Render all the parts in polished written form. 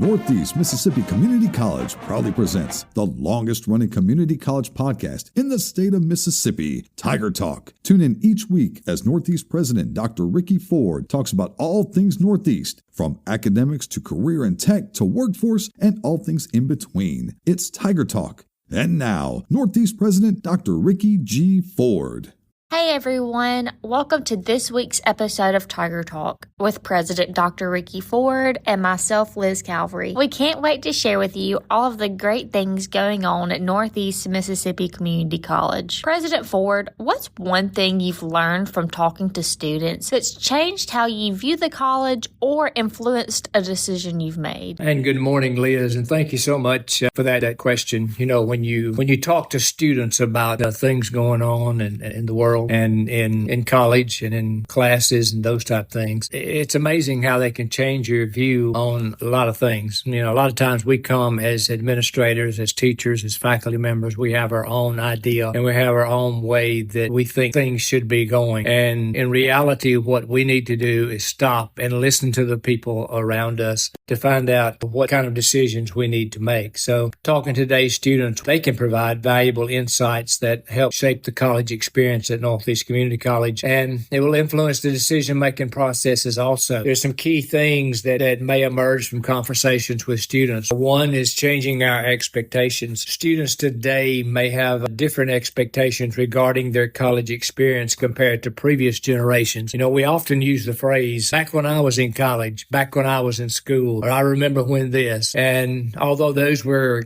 Northeast Mississippi Community College proudly presents the longest-running community college podcast in the state of Mississippi, Tiger Talk. Tune in each week as Northeast President Dr. Ricky Ford talks about all things Northeast, from academics to career and tech to workforce and all things in between. It's Tiger Talk. And now, Northeast President Dr. Ricky G. Ford. Hey everyone, welcome to this week's episode of Tiger Talk with President Dr. Ricky Ford and myself, Liz Calvery. We can't wait to share with you all of the great things going on at Northeast Mississippi Community College. President Ford, what's one thing you've learned from talking to students that's changed how you view the college or influenced a decision you've made? And good morning, Liz, and thank you so much for that question. You know, when you talk to students about things going on in the world, and in college and in classes and those type of things, it's amazing how they can change your view on a lot of things. You know, a lot of times we come as administrators, as teachers, as faculty members, we have our own idea and we have our own way that we think things should be going. And in reality, what we need to do is stop and listen to the people around us to find out what kind of decisions we need to make. So talking to today's students, they can provide valuable insights that help shape the college experience at Northeast Community College, and it will influence the decision-making processes also. There's some key things that may emerge from conversations with students. One is changing our expectations. Students today may have different expectations regarding their college experience compared to previous generations. You know, we often use the phrase, back when I was in college, back when I was in school, or I remember when this. And although those were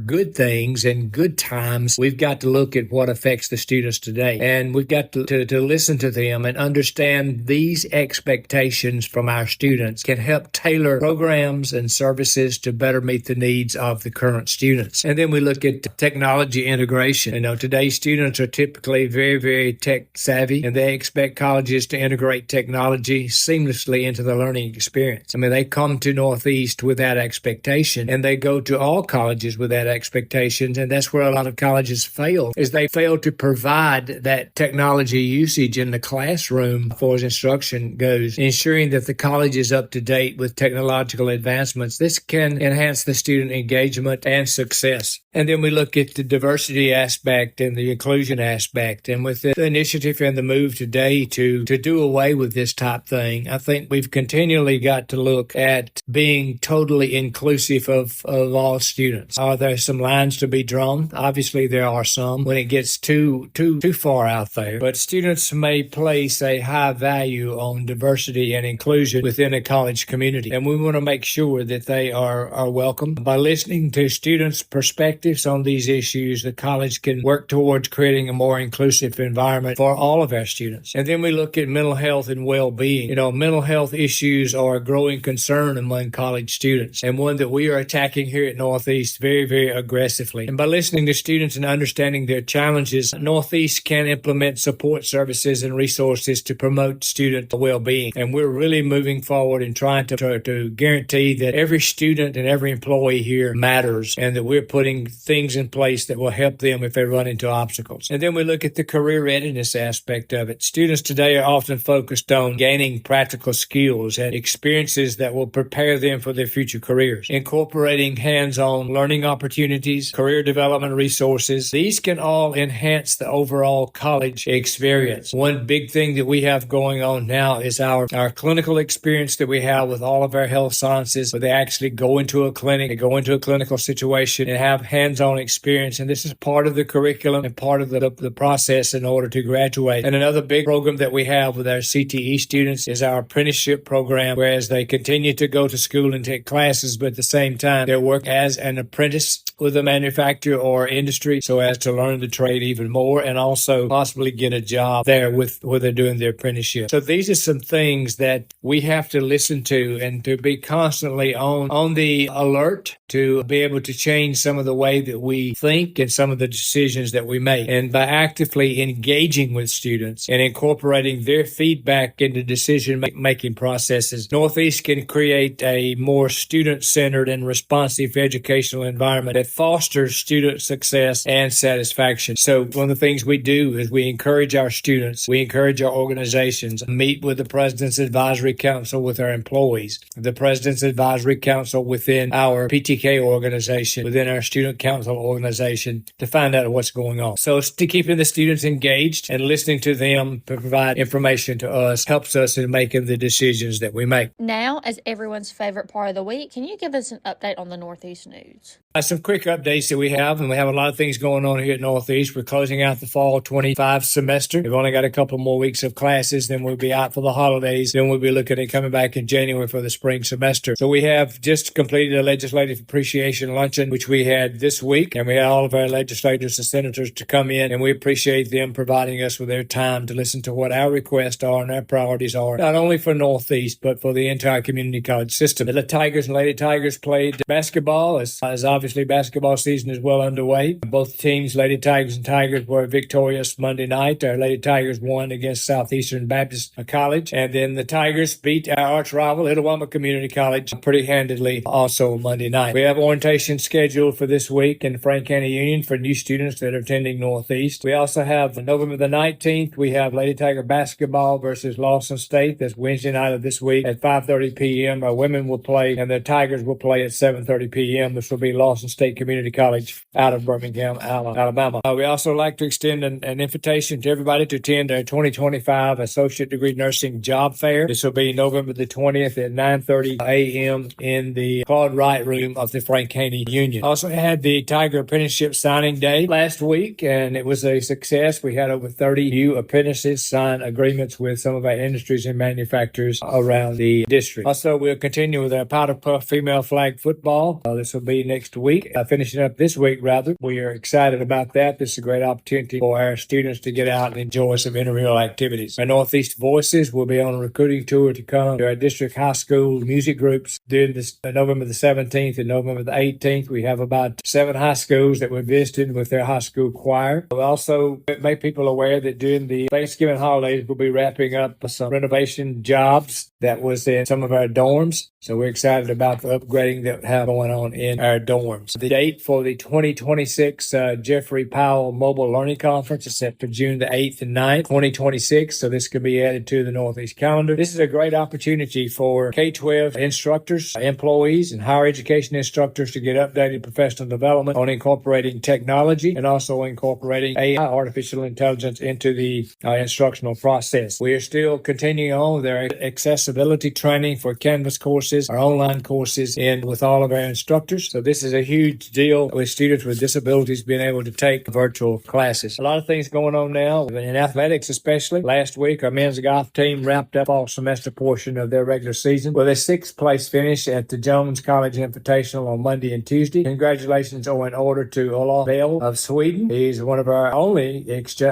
good things and good times, we've got to look at what affects the students today. And we've got to listen to them and understand these expectations from our students can help tailor programs and services to better meet the needs of the current students. And then we look at technology integration. You know, today's students are typically very, very tech savvy, and they expect colleges to integrate technology seamlessly into the learning experience. I mean, they come to Northeast with that expectation, and they go to all colleges with that expectation, and that's where a lot of colleges fail, is they fail to provide that technology usage in the classroom as far as instruction goes, ensuring that the college is up to date with technological advancements. This can enhance the student engagement and success. And then we look at the diversity aspect and the inclusion aspect. And with the initiative and the move today to do away with this type thing, I think we've continually got to look at being totally inclusive of all students. Are there some lines to be drawn? Obviously, there are some when it gets too far out there. But students may place a high value on diversity and inclusion within a college community. And we want to make sure that they are welcome. By listening to students' perspectives on these issues, the college can work towards creating a more inclusive environment for all of our students. And then we look at mental health and well-being. You know, mental health issues are a growing concern among college students, and one that we are attacking here at Northeast very, very aggressively. And by listening to students and understanding their challenges, Northeast can implement support services and resources to promote student well-being. And we're really moving forward and trying to guarantee that every student and every employee here matters, and that we're putting things in place that will help them if they run into obstacles. And then we look at the career readiness aspect of it. Students today are often focused on gaining practical skills and experiences that will prepare them for their future careers. Incorporating hands-on learning opportunities, career development resources, these can all enhance the overall college experience. One big thing that we have going on now is our clinical experience that we have with all of our health sciences, where they actually go into a clinic, they go into a clinical situation and have hands-on experience. And this is part of the curriculum and part of the process in order to graduate. And another big program that we have with our CTE students is our apprenticeship program, whereas they continue to go to school and take classes, but at the same time, they work as an apprentice with a manufacturer or industry so as to learn the trade even more and also possibly get a job there where they're doing their apprenticeship. So these are some things that we have to listen to and to be constantly on the alert to be able to change some of the way that we think and some of the decisions that we make. And by actively engaging with students and incorporating their feedback into decision-making processes, Northeast can create a more student-centered and responsive educational environment that fosters student success and satisfaction. So one of the things we do is we encourage our students. We encourage our organizations. Meet with the President's Advisory Council with our employees, the President's Advisory Council within our PTK organization, within our Student Council organization to find out what's going on. So to keeping the students engaged and listening to them to provide information to us helps us in making the decisions that we make. Now, as everyone's favorite part of the week, can you give us an update on the Northeast news? Some quick updates that we have, and we have a lot of things going on here at Northeast. We're closing out the fall 25 semester. We've only got a couple more weeks of classes, then we'll be out for the holidays. Then we'll be looking at coming back in January for the spring semester. So we have just completed a legislative appreciation luncheon, which we had this week, and we had all of our legislators and senators to come in, and we appreciate them providing us with their time to listen to what our requests are and our priorities are, not only for Northeast, but for the entire community college system. The Tigers and Lady Tigers played basketball, as obviously basketball season is well underway. Both teams, Lady Tigers and Tigers, were victorious Monday night. Our Lady Tigers won against Southeastern Baptist College, and then the Tigers beat our arch rival, Itawamba Community College, pretty handedly also Monday night. We have orientation scheduled for this week in Frank County Union for new students that are attending Northeast. We also have November the 19th, we have Lady Tiger basketball versus Lawson State. That's Wednesday night of this week at 5:30 p.m. Our women will play, and the Tigers will play at 7:30 p.m. This will be Lawson State Community College out of Birmingham, Alabama. We also like to extend an invitation to everybody to attend our 2025 Associate Degree Nursing Job Fair. This will be November the 20th at 9:30 a.m. in the Claude Wright Room of the Frank County Union. Also had the Tiger Apprenticeship Signing Day last week, and it was a success. We had over 30 new apprentices sign agreements with some of our industries and manufacturers around the district. Also, we'll continue with our Powder Puff Female Flag Football. This will be next week. Finishing up this week, rather. We are excited about that. This is a great opportunity for our students to get out and enjoy some intramural activities. Our Northeast Voices will be on a recruiting tour to come to our district high school music groups during this November the 17th and November the 18th. We have about 7 high schools that we're visiting with their high school choir. We'll also make people aware that during the Thanksgiving holidays, we'll be wrapping up some renovation jobs that was in some of our dorms. So we're excited about the upgrading that we have going on in our dorms. The date for the 2026 Jeffrey Powell Mobile Learning Conference is set for June the 8th and 9th, 2026. So this could be added to the Northeast calendar. This is a great opportunity for K-12 instructors, employees, and higher education instructors to get updated professional development on incorporating technology and also incorporating AI, artificial intelligence, into the instructional process. We are still continuing on with our accessibility training for Canvas courses, our online courses, and with all of our instructors. So this is a huge deal with students with disabilities being able to take virtual classes. A lot of things going on now in athletics, especially. Last week, our men's golf team wrapped up all semester portion of their regular season with a 6th place finish at the Jones College Invitational on Monday and Tuesday. Congratulations are in order to Olof Bell of Sweden. He's one of our only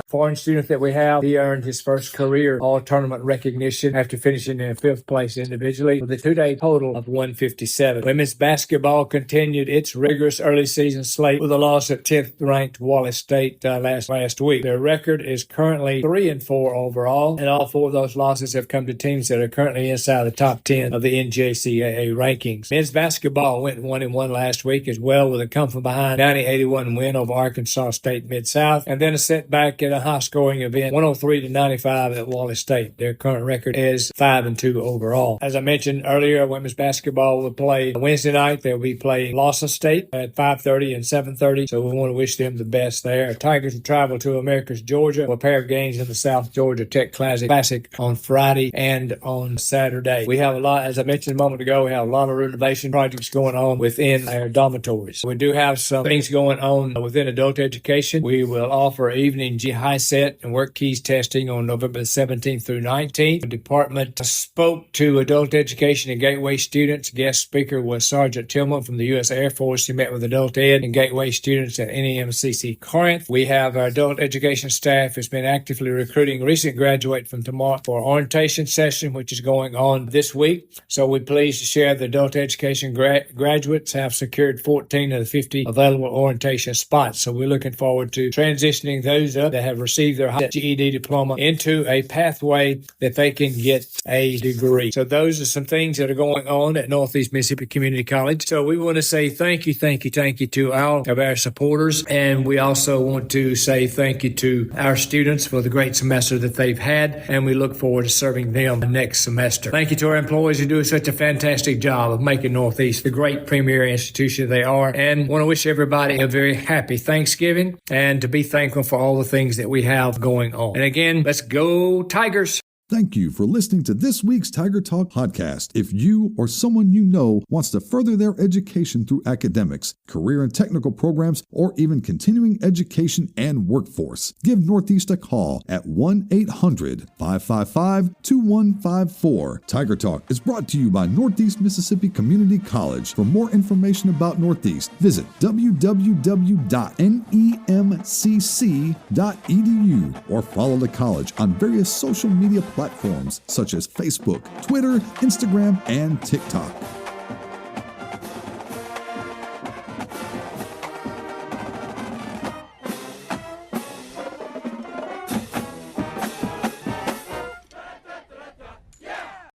foreign students that we have. He earned his first career all-tournament recognition after finishing in 5th place individually with a 2-day total of 157. Women's basketball continued its rigorous early season slate with a loss at 10th-ranked Wallace State last week. Their record is currently 3-4 overall, and all 4 of those losses have come to teams that are currently inside the top 10 of the NJCAA rankings. Men's basketball went 1-1 last week as well with a come-from-behind 90-81 win over Arkansas State Mid-South, and then a setback at a high-scoring event, 103-95 at Wallace State. Their current record is 5-2 overall. As I mentioned earlier, women's basketball will play Wednesday night. They'll be playing Lawson State at 5:30 and 7:30, so we want to wish them the best there. Our Tigers will travel to Americus, Georgia, for a pair of games in the South Georgia Tech Classic on Friday and on Saturday. We have a lot, as I mentioned a moment ago, we have a lot of renovation projects going on within our dormitories. We do have some things going on within adult education. We will offer evening high set and work keys testing on November 17th through 19th. The department spoke to adult education and gateway students. Guest speaker was Sergeant Tillman from the U.S. Air Force. He met with adult ed and gateway students at NEMCC Corinth. We have our adult education staff has been actively recruiting recent graduate from tomorrow for orientation session, which is going on this week. So we're pleased to share the adult education graduates have secured 14 of the 50 available orientation spots. So we're looking forward to transitioning those up that have received their GED diploma into a pathway that they can get a degree. So those are some things that are going on at Northeast Mississippi Community College. So we want to say thank you to all of our supporters. And we also want to say thank you to our students for the great semester that they've had, and we look forward to serving them next semester. Thank you to our employees who do such a fantastic job of making Northeast the great premier institution they are, and want to wish everybody a very happy Thanksgiving and to be thankful for all the things that we have going on. And again, let's go Tigers! Thank you for listening to this week's Tiger Talk podcast. If you or someone you know wants to further their education through academics, career and technical programs, or even continuing education and workforce, give Northeast a call at 1-800-555-2154. Tiger Talk is brought to you by Northeast Mississippi Community College. For more information about Northeast, visit www.nemcc.edu or follow the college on various social media platforms such as Facebook, Twitter, Instagram, and TikTok.